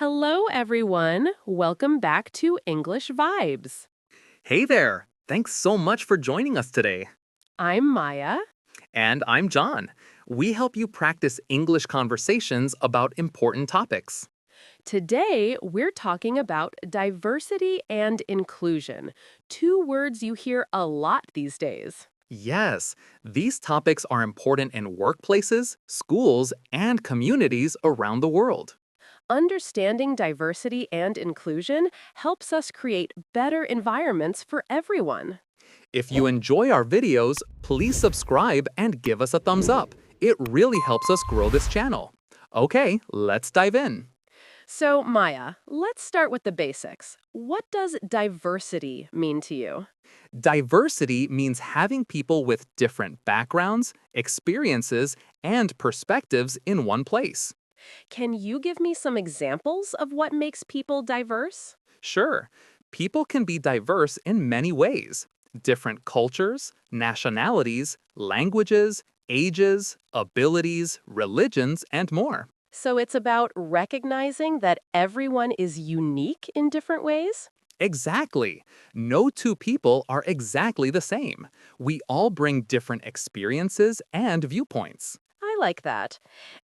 Hello, everyone. Welcome back to English Vibes. Hey there! Thanks so much for joining us today. I'm Maya. And I'm John. We help you practice English conversations about important topics. Today, we're talking about diversity and inclusion, two words you hear a lot these days. Yes, these topics are important in workplaces, schools, and communities around the world. Understanding diversity and inclusion helps us create better environments for everyone. If you enjoy our videos, please subscribe and give us a thumbs up. It really helps us grow this channel. Okay, let's dive in. So, Maya, let's start with the basics. What does diversity mean to you? Diversity means having people with different backgrounds, experiences, and perspectives in one place. Can you give me some examples of what makes people diverse? Sure, people can be diverse in many ways. Different cultures, nationalities, languages, ages, abilities, religions, and more. So it's about recognizing that everyone is unique in different ways? Exactly. No two people are exactly the same. We all bring different experiences and viewpoints. I like that.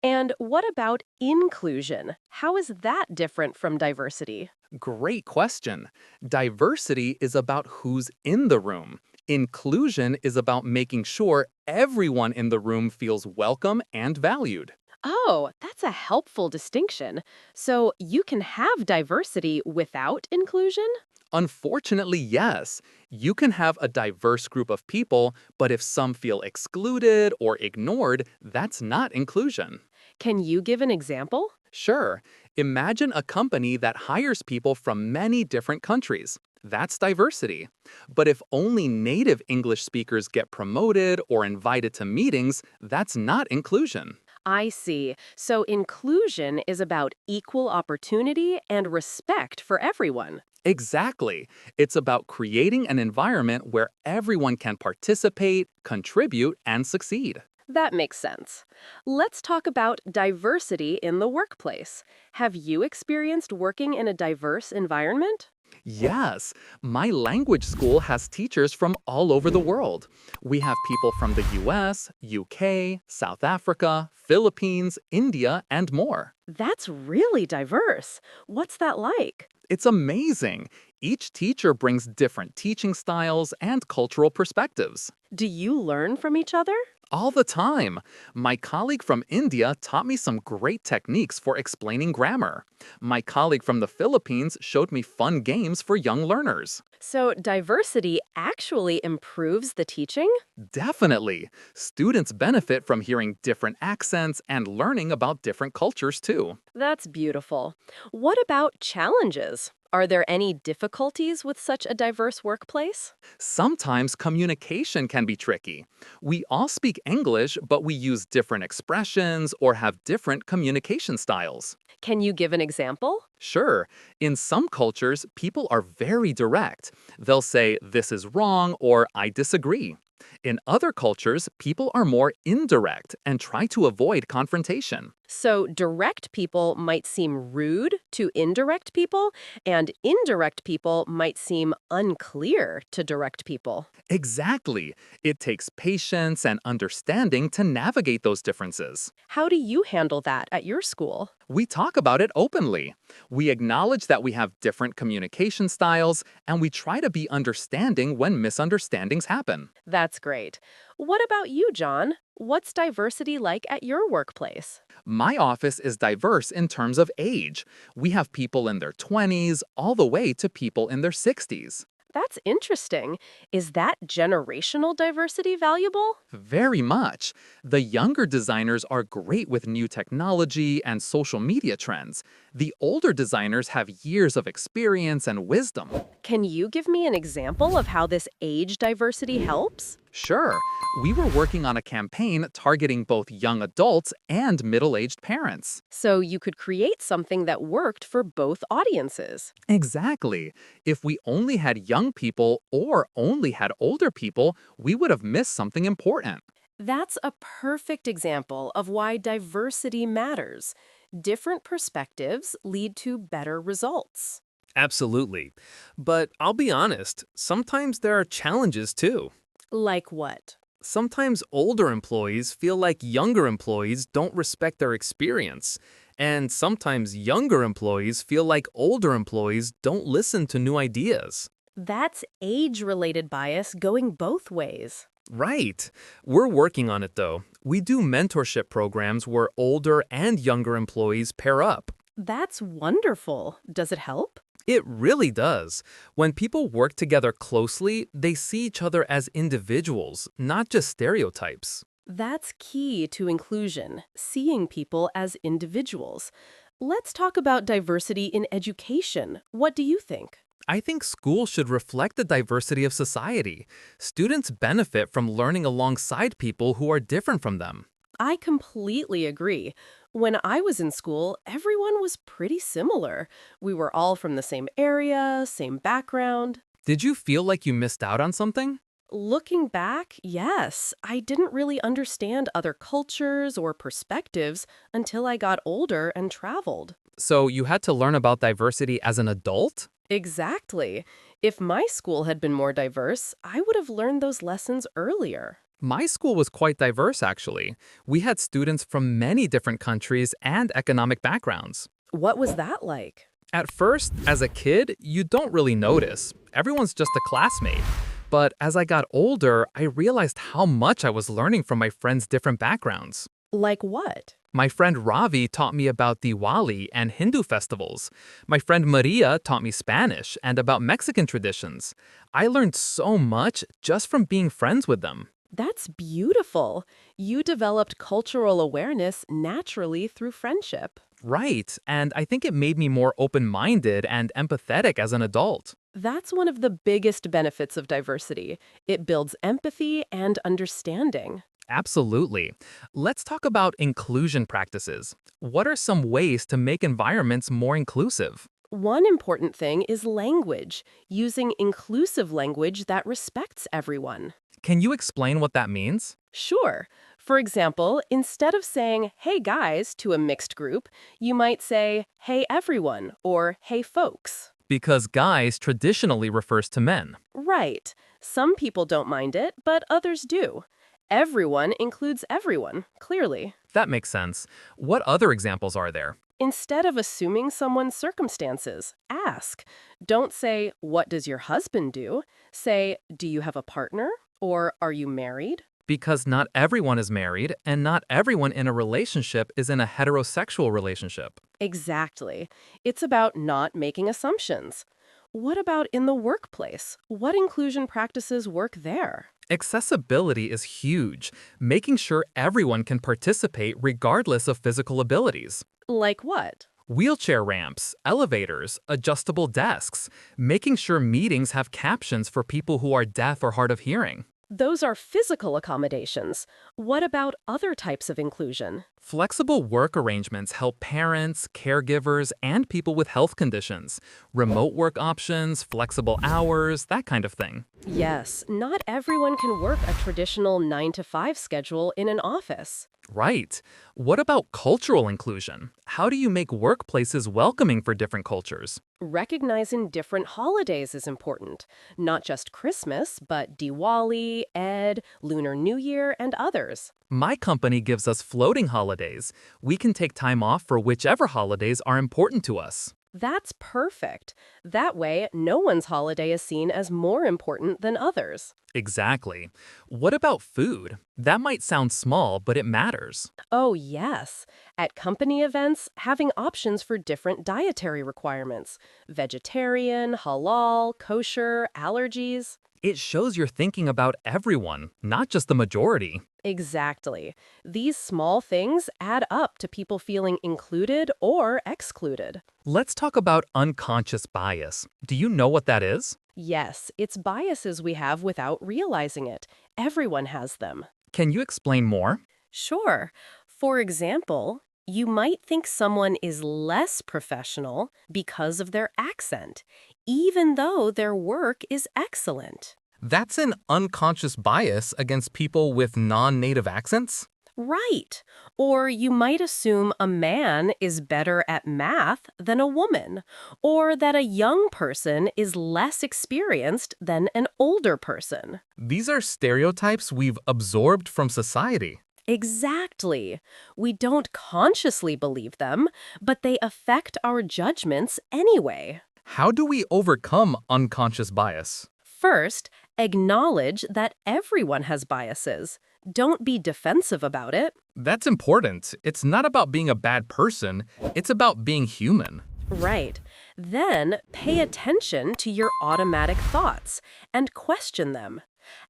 And what about inclusion? How is that different from diversity? Great question. Diversity is about who's in the room. Inclusion is about making sure everyone in the room feels welcome and valued. Oh, that's a helpful distinction. So you can have diversity without inclusion? Unfortunately, yes. You can have a diverse group of people, but if some feel excluded or ignored, that's not inclusion. Can you give an example? Sure, imagine a company that hires people from many different countries. That's diversity. But if only native English speakers get promoted or invited to meetings, that's not inclusion. I see. So inclusion is about equal opportunity and respect for everyone. Exactly. It's about creating an environment where everyone can participate, contribute, and succeed. That makes sense. Let's talk about diversity in the workplace. Have you experienced working in a diverse environment? Yes, my language school has teachers from all over the world. We have people from the US, UK, South Africa, Philippines, India, and more. That's really diverse. What's that like? It's amazing. Each teacher brings different teaching styles and cultural perspectives. Do you learn from each other? All the time. My colleague from India taught me some great techniques for explaining grammar. My colleague from the Philippines showed me fun games for young learners. So, diversity actually improves the teaching? Definitely. Students benefit from hearing different accents and learning about different cultures too. That's beautiful. What about challenges? Are there any difficulties with such a diverse workplace? Sometimes communication can be tricky. We all speak English, but we use different expressions or have different communication styles. Can you give an example? Sure, in some cultures, people are very direct. They'll say, "This is wrong," or "I disagree." In other cultures, people are more indirect and try to avoid confrontation. So, direct people might seem rude to indirect people, and indirect people might seem unclear to direct people. Exactly. It takes patience and understanding to navigate those differences. How do you handle that at your school? We talk about it openly. We acknowledge that we have different communication styles, and we try to be understanding when misunderstandings happen. That's great. What about you, John? What's diversity like at your workplace? My office is diverse in terms of age. We have people in their 20s all the way to people in their 60s. That's interesting. Is that generational diversity valuable? Very much. The younger designers are great with new technology and social media trends. The older designers have years of experience and wisdom. Can you give me an example of how this age diversity helps? Sure, we were working on a campaign targeting both young adults and middle aged parents. So you could create something that worked for both audiences. Exactly. If we only had young people or only had older people, we would have missed something important. That's a perfect example of why diversity matters. Different perspectives lead to better results. Absolutely. But I'll be honest, sometimes there are challenges too. Like what? Sometimes older employees feel like younger employees don't respect their experience. And sometimes younger employees feel like older employees don't listen to new ideas. That's age-related bias going both ways. Right. We're working on it though. We do mentorship programs where older and younger employees pair up. That's wonderful. Does it help? It really does. When people work together closely, they see each other as individuals, not just stereotypes. That's key to inclusion, seeing people as individuals. Let's talk about diversity in education. What do you think? I think schools should reflect the diversity of society. Students benefit from learning alongside people who are different from them. I completely agree. When I was in school, everyone was pretty similar. We were all from the same area, same background. Did you feel like you missed out on something? Looking back, yes, I didn't really understand other cultures or perspectives until I got older and traveled. So you had to learn about diversity as an adult? Exactly. If my school had been more diverse, I would have learned those lessons earlier. My school was quite diverse, actually. We had students from many different countries and economic backgrounds. What was that like? At first, as a kid, you don't really notice. Everyone's just a classmate. But as I got older, I realized how much I was learning from my friends' different backgrounds. Like what? My friend Ravi taught me about Diwali and Hindu festivals. My friend Maria taught me Spanish and about Mexican traditions. I learned so much just from being friends with them. That's beautiful. You developed cultural awareness naturally through friendship. Right, and I think it made me more open-minded and empathetic as an adult. That's one of the biggest benefits of diversity. It builds empathy and understanding. Absolutely. Let's talk about inclusion practices. What are some ways to make environments more inclusive? One important thing is language, using inclusive language that respects everyone. Can you explain what that means? Sure. For example, instead of saying, hey guys, to a mixed group, you might say, hey everyone, or hey folks. Because guys traditionally refers to men. Right. Some people don't mind it, but others do. Everyone includes everyone, clearly. That makes sense. What other examples are there? Instead of assuming someone's circumstances, ask. Don't say, what does your husband do? Say, do you have a partner? Or are you married? Because not everyone is married, and not everyone in a relationship is in a heterosexual relationship. Exactly. It's about not making assumptions. What about in the workplace? What inclusion practices work there? Accessibility is huge, making sure everyone can participate regardless of physical abilities. Like what? Wheelchair ramps, elevators, adjustable desks, making sure meetings have captions for people who are deaf or hard of hearing. Those are physical accommodations. What about other types of inclusion? Flexible work arrangements help parents, caregivers, and people with health conditions. Remote work options, flexible hours, that kind of thing. Yes, not everyone can work a traditional 9 to 5 schedule in an office. Right. What about cultural inclusion? How do you make workplaces welcoming for different cultures? Recognizing different holidays is important. Not just Christmas, but Diwali, Eid, Lunar New Year, and others. My company gives us floating holidays. We can take time off for whichever holidays are important to us. That's perfect. That way, no one's holiday is seen as more important than others. Exactly. What about food? That might sound small, but it matters. Oh, yes. At company events, having options for different dietary requirements vegetarian, halal, kosher, allergies. It shows you're thinking about everyone, not just the majority. Exactly. These small things add up to people feeling included or excluded. Let's talk about unconscious bias. Do you know what that is? Yes, it's biases we have without realizing it. Everyone has them. Can you explain more? Sure. For example, you might think someone is less professional because of their accent, even though their work is excellent. That's an unconscious bias against people with non native accents? Right. Or you might assume a man is better at math than a woman, or that a young person is less experienced than an older person. These are stereotypes we've absorbed from society. Exactly. We don't consciously believe them, but they affect our judgments anyway. How do we overcome unconscious bias? First, acknowledge that everyone has biases. Don't be defensive about it. That's important. It's not about being a bad person, it's about being human. Right. Then pay attention to your automatic thoughts and question them.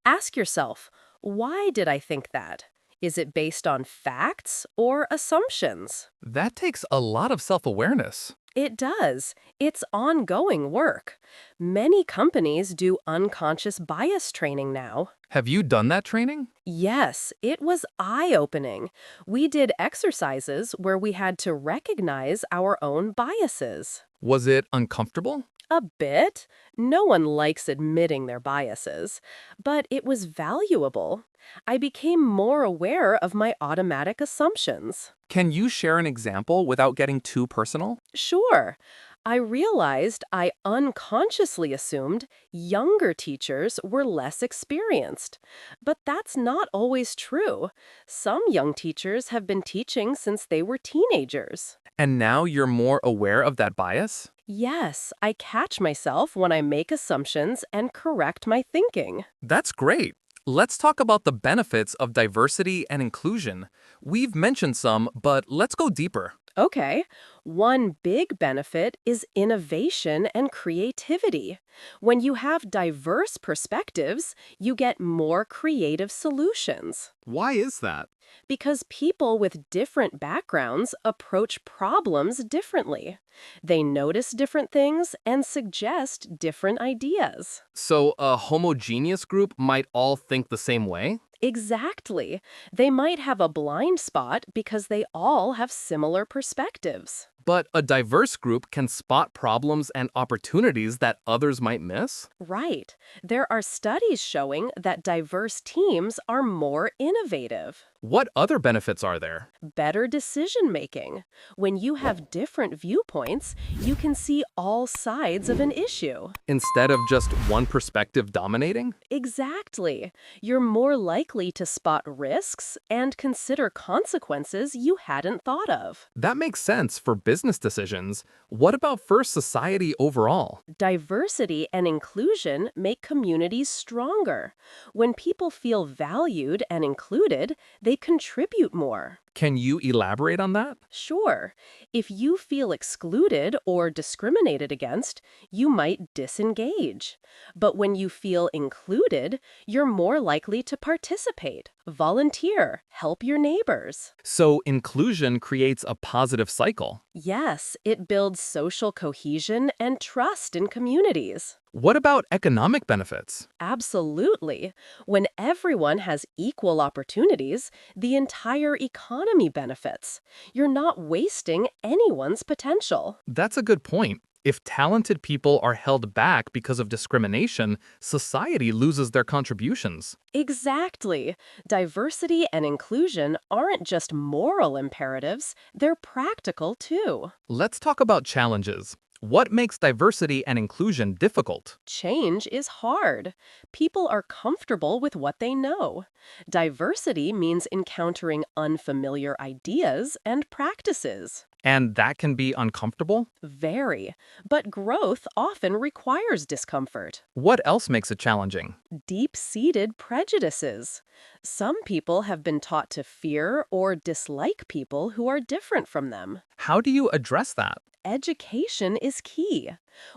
Ask yourself, why did I think that? Is it based on facts or assumptions? That takes a lot of self awareness. It does. It's ongoing work. Many companies do unconscious bias training now. Have you done that training? Yes, it was eye-opening. We did exercises where we had to recognize our own biases. Was it uncomfortable? A bit. No one likes admitting their biases, but it was valuable. I became more aware of my automatic assumptions. Can you share an example without getting too personal? Sure. I realized I unconsciously assumed younger teachers were less experienced. But that's not always true. Some young teachers have been teaching since they were teenagers. And now you're more aware of that bias? Yes, I catch myself when I make assumptions and correct my thinking. That's great. Let's talk about the benefits of diversity and inclusion. We've mentioned some, but let's go deeper. Okay, one big benefit is innovation and creativity. When you have diverse perspectives, you get more creative solutions. Why is that? Because people with different backgrounds approach problems differently. They notice different things and suggest different ideas. So, a homogeneous group might all think the same way? Exactly. They might have a blind spot because they all have similar perspectives. But a diverse group can spot problems and opportunities that others might miss? Right. There are studies showing that diverse teams are more innovative. What other benefits are there? Better decision making. When you have different viewpoints, you can see all sides of an issue. Instead of just one perspective dominating? Exactly. You're more likely to spot risks and consider consequences you hadn't thought of. That makes sense for business decisions. What about for society overall? Diversity and inclusion make communities stronger. When people feel valued and included, they contribute more. Can you elaborate on that? Sure, if you feel excluded or discriminated against, you might disengage. But when you feel included, you're more likely to participate, volunteer, help your neighbors. So, inclusion creates a positive cycle. Yes, it builds social cohesion and trust in communities. What about economic benefits? Absolutely. When everyone has equal opportunities, the entire economy benefits. You're not wasting anyone's potential. That's a good point. If talented people are held back because of discrimination, society loses their contributions. Exactly. Diversity and inclusion aren't just moral imperatives, they're practical too. Let's talk about challenges. What makes diversity and inclusion difficult? Change is hard. People are comfortable with what they know. Diversity means encountering unfamiliar ideas and practices. And that can be uncomfortable? Very. But growth often requires discomfort. What else makes it challenging? Deep-seated prejudices. Some people have been taught to fear or dislike people who are different from them. How do you address that? Education is key.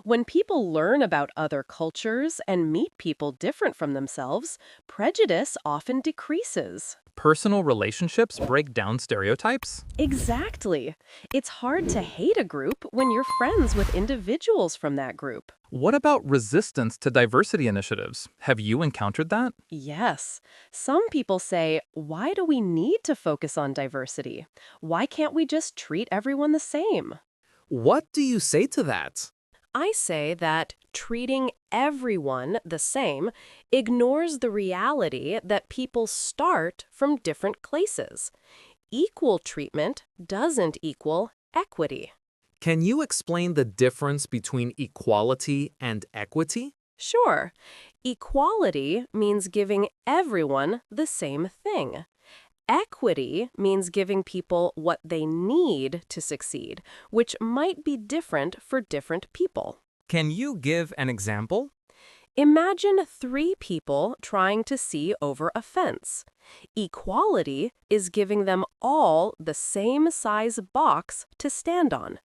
When people learn about other cultures and meet people different from themselves, prejudice often decreases. Personal relationships break down stereotypes? Exactly. It's hard to hate a group when you're friends with individuals from that group. What about resistance to diversity initiatives? Have you encountered that? Yes. Some people say, why do we need to focus on diversity? Why can't we just treat everyone the same? What do you say to that? I say that Treating everyone the same ignores the reality that people start from different places. Equal treatment doesn't equal equity. Can you explain the difference between equality and equity? Sure, equality means giving everyone the same thing. Equity means giving people what they need to succeed, which might be different for different people. Can you give an example? Imagine three people trying to see over a fence. Equality is giving them all the same size box to stand on.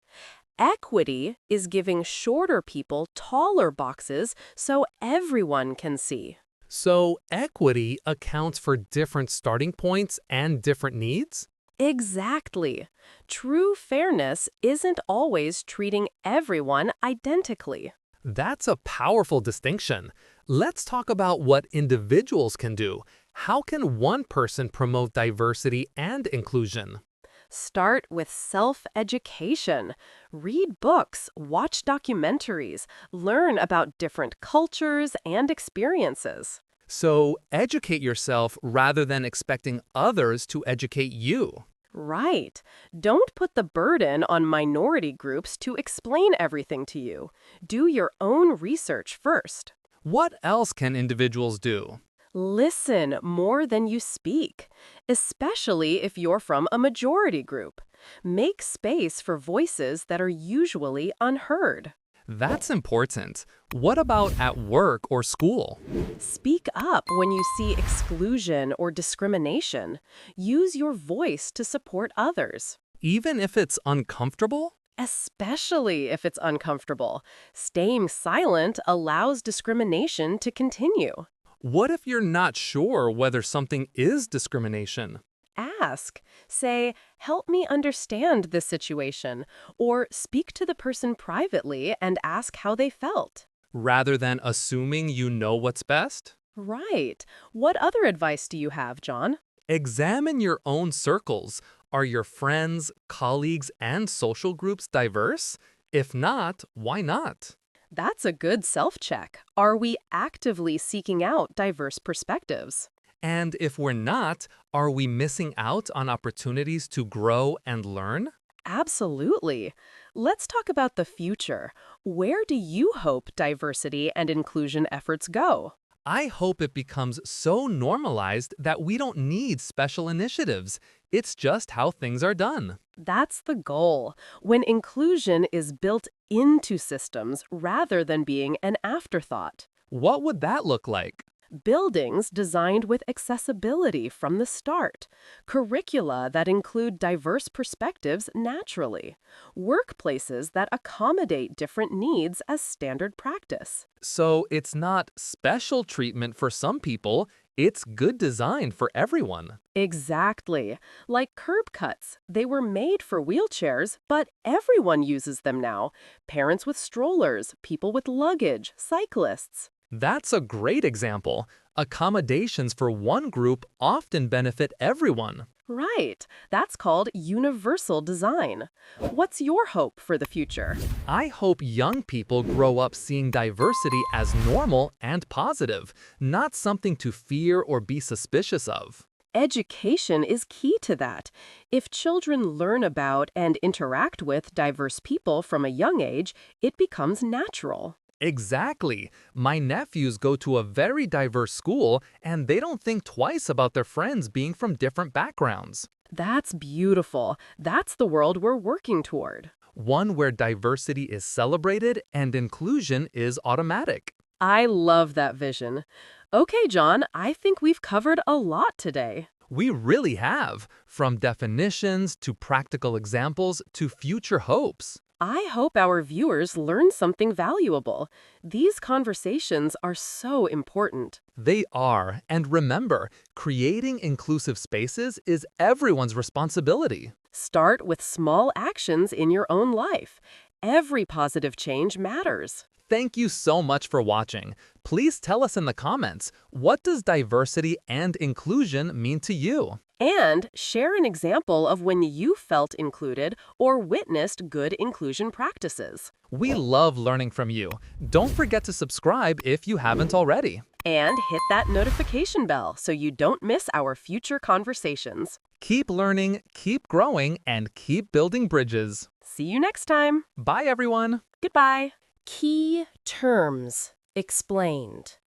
Equity is giving shorter people taller boxes so everyone can see. So, equity accounts for different starting points and different needs? Exactly. True fairness isn't always treating everyone identically. That's a powerful distinction. Let's talk about what individuals can do. How can one person promote diversity and inclusion? Start with self-education. Read books, watch documentaries, learn about different cultures and experiences. So, educate yourself rather than expecting others to educate you. Right. Don't put the burden on minority groups to explain everything to you. Do your own research first. What else can individuals do? Listen more than you speak, especially if you're from a majority group. Make space for voices that are usually unheard. That's important. What about at work or school? Speak up when you see exclusion or discrimination. Use your voice to support others, Even if it's uncomfortable? especially if it's uncomfortable. Staying silent allows discrimination to continue. What if you're not sure whether something is discrimination? Ask. Say, help me understand this situation, or speak to the person privately and ask how they felt. Rather than assuming you know what's best? Right. What other advice do you have, John? Examine your own circles. Are your friends, colleagues, and social groups diverse? If not, why not? That's a good self-check. Are we actively seeking out diverse perspectives? And if we're not, are we missing out on opportunities to grow and learn? Absolutely. Let's talk about the future. Where do you hope diversity and inclusion efforts go? I hope it becomes so normalized that we don't need special initiatives. It's just how things are done. That's the goal. When inclusion is built into systems rather than being an afterthought. What would that look like? Buildings designed with accessibility from the start. Curricula that include diverse perspectives naturally. Workplaces that accommodate different needs as standard practice. So it's not special treatment for some people, it's good design for everyone. Exactly. Like curb cuts. They were made for wheelchairs, but everyone uses them now. Parents with strollers, people with luggage, cyclists. That's a great example. Accommodations for one group often benefit everyone. Right. That's called universal design. What's your hope for the future? I hope young people grow up seeing diversity as normal and positive, not something to fear or be suspicious of. Education is key to that. If children learn about and interact with diverse people from a young age, it becomes natural. Exactly. My nephews go to a very diverse school, and they don't think twice about their friends being from different backgrounds. That's beautiful. That's the world we're working toward. One where diversity is celebrated and inclusion is automatic. I love that vision. Okay, John, I think we've covered a lot today. We really have, from definitions to practical examples to future hopes. I hope our viewers learn something valuable. These conversations are so important. They are, and remember, creating inclusive spaces is everyone's responsibility. Start with small actions in your own life. every positive change matters. Thank you so much for watching. Please tell us in the comments, what does diversity and inclusion mean to you? And share an example of when you felt included or witnessed good inclusion practices. We love learning from you. Don't forget to subscribe if you haven't already. And hit that notification bell so you don't miss our future conversations. Keep learning, keep growing, and keep building bridges. See you next time. Bye, everyone. Goodbye. Key terms explained.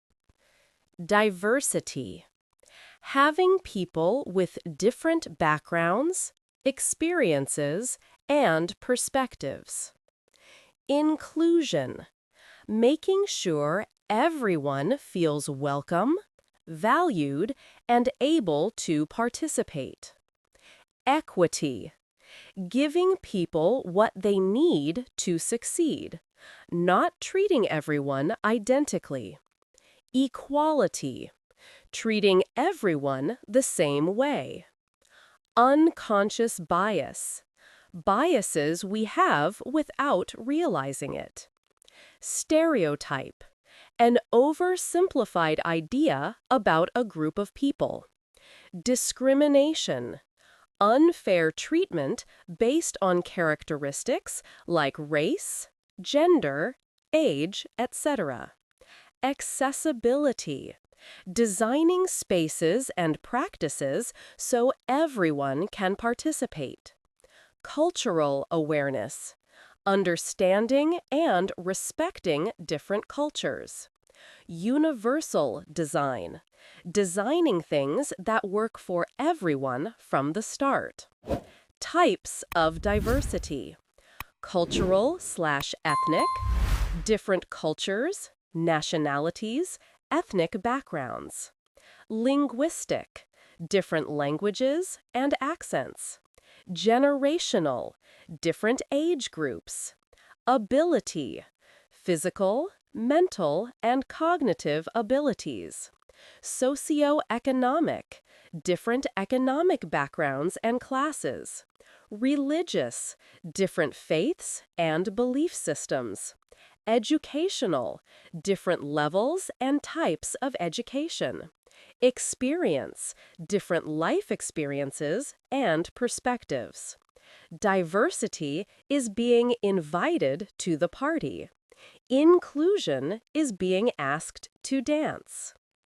Diversity. Having people with different backgrounds, experiences, and perspectives. Inclusion. Making sure everyone feels welcome, valued, and able to participate. Equity. Giving people what they need to succeed, not treating everyone identically. Equality. Treating everyone the same way. Unconscious bias. Biases we have without realizing it. Stereotype. An oversimplified idea about a group of people. Discrimination. Unfair treatment based on characteristics like race, gender, age, etc. Accessibility. Designing spaces and practices so everyone can participate. Cultural awareness. Understanding and respecting different cultures. Universal design. Designing things that work for everyone from the start. Types of diversity. Cultural/ethnic, different cultures, nationalities, ethnic backgrounds. Linguistic, different languages and accents. Generational, different age groups. Ability, physical, mental, and cognitive abilities. Socioeconomic, different economic backgrounds and classes. Religious, different faiths and belief systems. Educational, different levels and types of education. Experience, different life experiences and perspectives. Diversity is being invited to the party. Inclusion is being asked to dance.